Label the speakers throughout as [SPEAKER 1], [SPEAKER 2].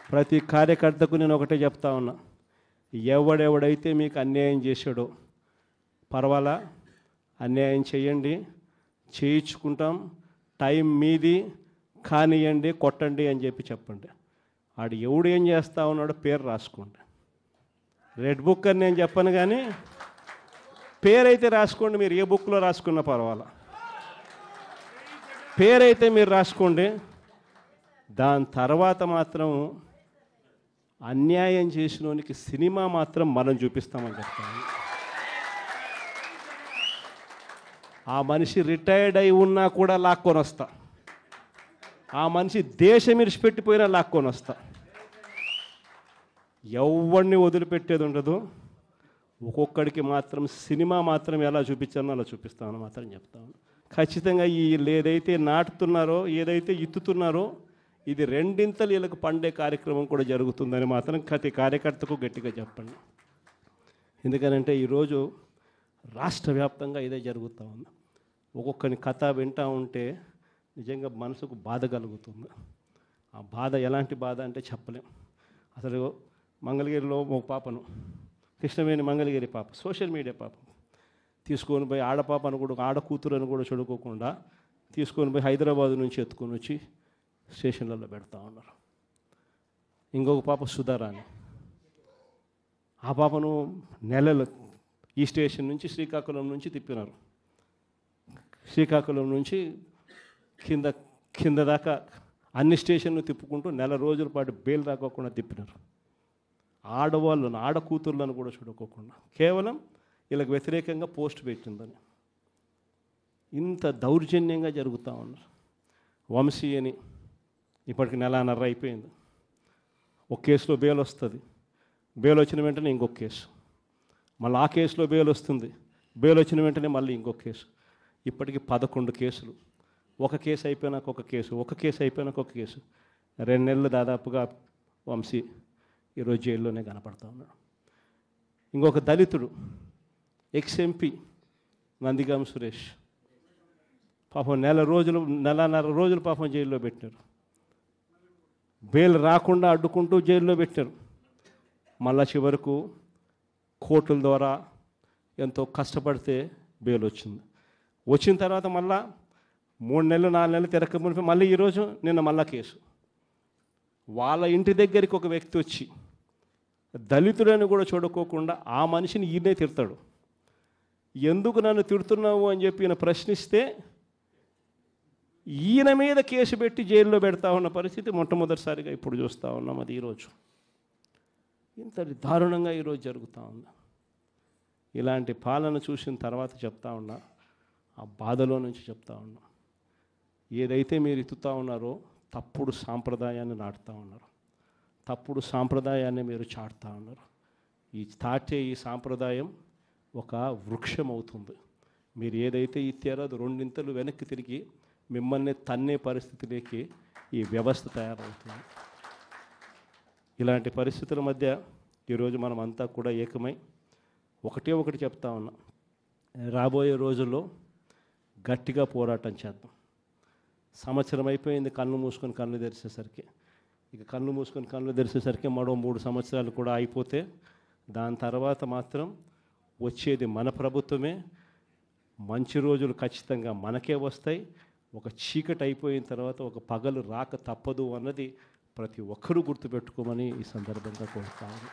[SPEAKER 1] ప్రతి కార్యకర్తకు నేను ఒకటే చెప్తా ఉన్నా, ఎవడెవడైతే మీకు అన్యాయం చేశాడో పర్వాలా, అన్యాయం చేయండి, చేయించుకుంటాం, టైం మీది, కానియండి, కొట్టండి అని చెప్పండి. ఆడు ఎవడు ఏం చేస్తా ఉన్నాడో పేరు రాసుకోండి. రెడ్ బుక్ అని నేను చెప్పను, కానీ పేరైతే రాసుకోండి. మీరు ఏ బుక్లో రాసుకున్నా పర్వాలా, పేరైతే మీరు రాసుకోండి. దాని తర్వాత మాత్రం అన్యాయం చేసినోనికి సినిమా మాత్రం మనం చూపిస్తామని చెప్తాను. ఆ మనిషి రిటైర్డ్ అయి ఉన్నా కూడా లాక్కొని వస్తా, ఆ మనిషి దేశం ఇడిచిపెట్టిపోయినా లాక్కొని వస్తా. ఎవరిని వదిలిపెట్టేది ఉండదు. ఒక్కొక్కడికి మాత్రం సినిమా మాత్రం ఎలా చూపించానో అలా చూపిస్తామని మాత్రం చెప్తాను. ఖచ్చితంగా వీళ్ళు ఏదైతే నాటుతున్నారో, ఏదైతే ఇత్తుతున్నారో, ఇది రెండింతలు వీళ్ళకి పండే కార్యక్రమం కూడా జరుగుతుందని మాత్రం ప్రతి కార్యకర్తకు గట్టిగా చెప్పండి. ఎందుకనంటే ఈరోజు రాష్ట్ర వ్యాప్తంగా ఇదే జరుగుతూ ఉంది. ఒక్కొక్కని కథ వింటూ ఉంటే నిజంగా మనసుకు బాధ కలుగుతుంది. ఆ బాధ ఎలాంటి బాధ అంటే చెప్పలేం. అసలు మంగళగిరిలో ఒక పాపను, కృష్ణవేణి మంగళగిరి పాప, సోషల్ మీడియా పాప తీసుకొని పోయి, ఆడపాపను కూడా, ఆడ కూతురని కూడా చూడుకోకుండా తీసుకొని పోయి హైదరాబాద్ నుంచి ఎత్తుకొని వచ్చి స్టేషన్లలో పెడతా ఉన్నారు. ఇంకొక పాప సుధారాణి, ఆ పాపను నెలలు ఈ స్టేషన్ నుంచి శ్రీకాకుళం నుంచి తిప్పినారు. శ్రీకాకుళం నుంచి కింద దాకా అన్ని స్టేషన్లు తిప్పుకుంటూ నెల రోజుల పాటు బెయిల్ రాకోకుండా తిప్పినారు. ఆడవాళ్ళను, ఆడ కూతుర్లను కూడా చూడుకోకుండా కేవలం వీళ్ళకి వ్యతిరేకంగా పోస్ట్ పెట్టిందని ఇంత దౌర్జన్యంగా జరుగుతూ ఉన్నారు. వంశీ అని ఇప్పటికి నెలన్నర అయిపోయింది. ఒక కేసులో బెయిల్ వస్తుంది, బెయిల్ వచ్చిన వెంటనే ఇంకొక కేసు, మళ్ళీ ఆ కేసులో బెయిల్ వస్తుంది, బెయిల్ వచ్చిన వెంటనే మళ్ళీ ఇంకొక కేసు. ఇప్పటికి 11 కేసులు. ఒక కేసు అయిపోయినాక ఒక కేసు, ఒక కేసు అయిపోయినాక ఒక కేసు. 2 నెలలు దాదాపుగా వంశీ ఈరోజు జైల్లోనే కనపడతా ఉన్నాడు. ఇంకొక దళితుడు ఎక్స్ఎంపీ నందిగామ సురేష్ పాపం నెలన్నర రోజులు పాపం జైల్లో పెట్టారు. బెయిల్ రాకుండా అడ్డుకుంటూ జైల్లో పెట్టారు. మళ్ళా చివరకు కోర్టుల ద్వారా ఎంతో కష్టపడితే బెయిల్ వచ్చింది. వచ్చిన తర్వాత మళ్ళా 3 నెలలు 4 నెలలు తిరగకపోతే మళ్ళీ ఈరోజు నిన్న మళ్ళా కేసు. వాళ్ళ ఇంటి దగ్గరికి ఒక వ్యక్తి వచ్చి దళితుడని కూడా చూడుకోకుండా ఆ మనిషిని ఈయనే తిడతాడు. ఎందుకు నన్ను తిడుతున్నావు అని చెప్పి ఈయన ప్రశ్నిస్తే ఈయన మీద కేసు పెట్టి జైల్లో పెడతా ఉన్న పరిస్థితి మొట్టమొదటిసారిగా ఇప్పుడు చూస్తూ ఉన్నాం. అది ఈరోజు ఇంత దారుణంగా ఈరోజు జరుగుతూ ఉంది. ఇలాంటి పాలన చూసిన తర్వాత చెప్తా ఉన్నా, ఆ బాధలో నుంచి చెప్తా ఉన్నా, ఏదైతే మీరు ఎత్తుతూ ఉన్నారో తప్పుడు సాంప్రదాయాన్ని నాటుతూ ఉన్నారు, తప్పుడు సాంప్రదాయాన్ని మీరు చాటుతూ ఉన్నారు. ఈ సాంప్రదాయం ఒక వృక్షం అవుతుంది. మీరు ఏదైతే ఇచ్చారో అది 2 ఇంతలు వెనక్కి తిరిగి మిమ్మల్ని తన్నే పరిస్థితిలోకి ఈ వ్యవస్థ తయారవుతుంది. ఇలాంటి పరిస్థితుల మధ్య ఈరోజు మనం అంతా కూడా ఏకమై ఒకటి చెప్తా ఉన్నాం, రాబోయే రోజుల్లో గట్టిగా పోరాటం చేద్దాం. సంవత్సరం అయిపోయింది కళ్ళు మూసుకొని కళ్ళు తెరిచేసరికి. ఇక కళ్ళు మూసుకొని కళ్ళు తెరిచేసరికి మరో 3 సంవత్సరాలు కూడా అయిపోతే దాని తర్వాత మాత్రం వచ్చేది మన ప్రభుత్వమే. మంచి రోజులు ఖచ్చితంగా మనకే వస్తాయి. ఒక చీకటి అయిపోయిన తర్వాత ఒక పగలు రాక తప్పదు అన్నది ప్రతి ఒక్కరూ గుర్తుపెట్టుకోమని ఈ సందర్భంగా కోరుతాను.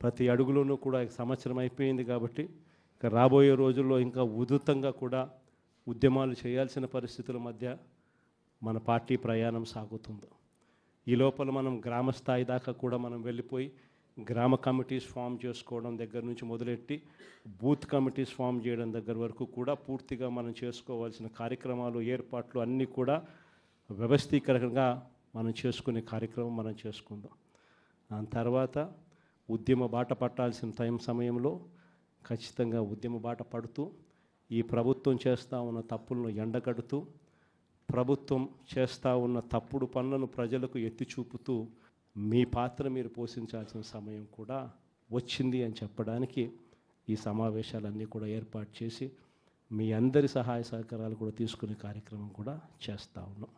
[SPEAKER 1] ప్రతి అడుగులోనూ కూడా సంవత్సరం అయిపోయింది కాబట్టి ఇక రాబోయే రోజుల్లో ఇంకా ఉధృతంగా కూడా ఉద్యమాలు చేయాల్సిన పరిస్థితుల మధ్య మన పార్టీ ప్రయాణం సాగుతుంది. ఈ లోపల మనం గ్రామ స్థాయి దాకా కూడా మనం వెళ్ళిపోయి గ్రామ కమిటీస్ ఫామ్ చేసుకోవడం దగ్గర నుంచి మొదలెట్టి బూత్ కమిటీస్ ఫామ్ చేయడం దగ్గర వరకు కూడా పూర్తిగా మనం చేసుకోవాల్సిన కార్యక్రమాలు, ఏర్పాట్లు అన్నీ కూడా వ్యవస్థీకరణగా మనం చేసుకునే కార్యక్రమం మనం చేసుకుందాం. దాని తర్వాత ఉద్యమ బాట పట్టాల్సిన సమయంలో ఖచ్చితంగా ఉద్యమ బాట పడుతూ ఈ ప్రభుత్వం చేస్తూ ఉన్న తప్పులను ఎండగడుతూ, ప్రభుత్వం చేస్తూ ఉన్న తప్పుడు పనులను ప్రజలకు ఎత్తి చూపుతూ మీ పాత్ర మీరు పోషించాల్సిన సమయం కూడా వచ్చింది అని చెప్పడానికి ఈ సమావేశాలన్నీ కూడా ఏర్పాటు చేసి మీ అందరి సహాయ సహకారాలు కూడా తీసుకునే కార్యక్రమం కూడా చేస్తూ ఉన్నాం.